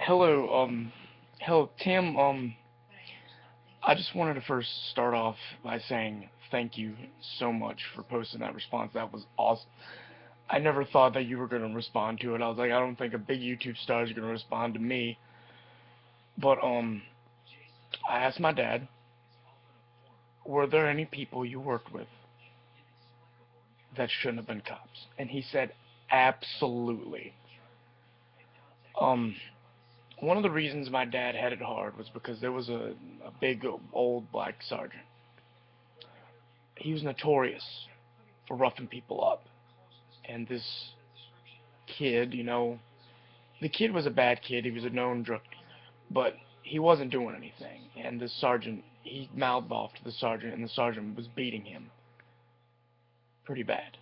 Hello, hello, Tim. I just wanted to first start off by saying thank you so much for posting that response. That was awesome. I never thought that you were going to respond to it. I was like, I don't think a big YouTube star is going to respond to me. But, I asked my dad, were there any people you worked with that shouldn't have been cops? And he said, absolutely. Um, One of the reasons my dad had it hard was because there was a big old black sergeant. He was notorious for roughing people up. And this kid, the kid was a bad kid. He was a known drug, but he wasn't doing anything. And the sergeant, he mouthed off to the sergeant, and the sergeant was beating him pretty bad.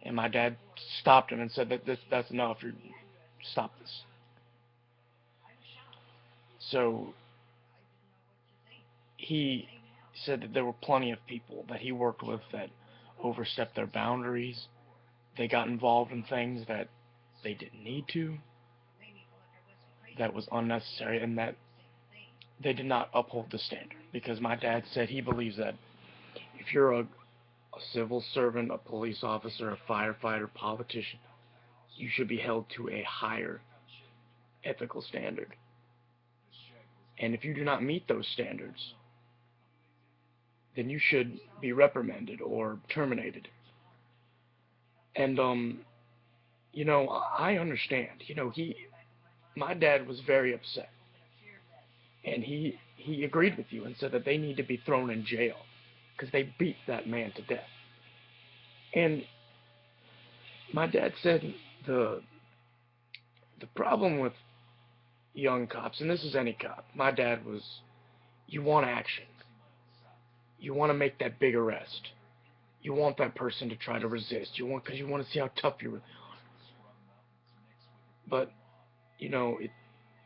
And my dad stopped him and said that's enough. Stop this. So he said that there were plenty of people that he worked with that overstepped their boundaries. They got involved in things that they didn't need to, that was unnecessary, and that they did not uphold the standard. Because my dad said he believes that if you're a civil servant, a police officer, a firefighter, politician, you should be held to a higher ethical standard. And if you do not meet those standards, then you should be reprimanded or terminated. And I understand. My dad was very upset, and he agreed with you and said that they need to be thrown in jail because they beat that man to death. And my dad said the the problem with young cops, and this is any cop, my dad was, you want action. You want to make that big arrest. You want that person to try to resist. Because you want to see how tough you really are. But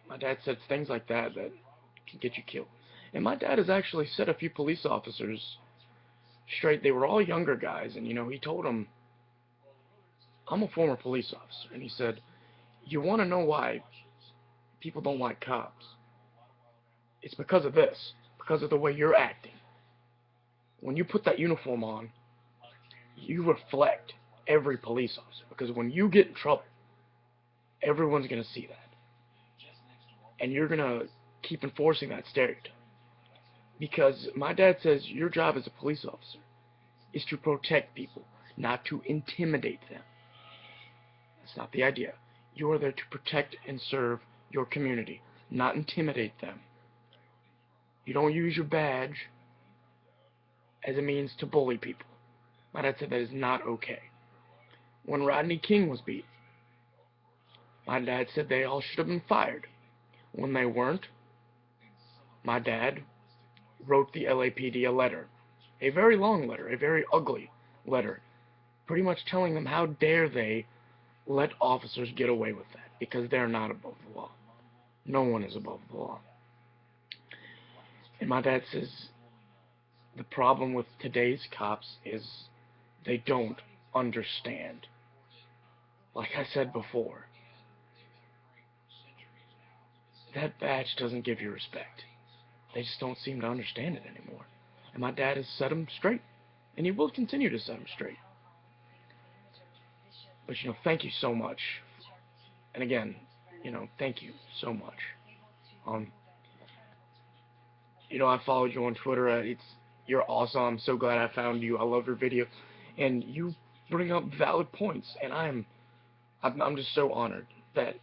my dad said things like that can get you killed. And my dad has actually set a few police officers straight. They were all younger guys, and he told them, I'm a former police officer, and he said, you want to know why people don't like cops? It's because of this, because of the way you're acting. When you put that uniform on, you reflect every police officer, because when you get in trouble, everyone's going to see that. And you're going to keep enforcing that stereotype. Because my dad says your job as a police officer is to protect people, not to intimidate them. That's not the idea. You are there to protect and serve your community, not intimidate them. You don't use your badge as a means to bully people. My dad said that is not okay. When Rodney King was beat, my dad said they all should have been fired. When they weren't, my dad wrote the LAPD a letter, a very long letter, a very ugly letter, pretty much telling them how dare they let officers get away with that, because they're not above the law. No one is above the law. And my dad says the problem with today's cops is they don't understand. Like I said before, that badge doesn't give you respect. They just don't seem to understand it anymore. And my dad has set them straight. And he will continue to set them straight. But, thank you so much. And again, thank you so much. Um, I followed you on Twitter. You're awesome. I'm so glad I found you. I love your video. And you bring up valid points. And I'm just so honored that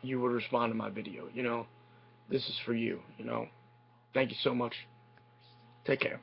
you would respond to my video. This is for you. Thank you so much. Take care.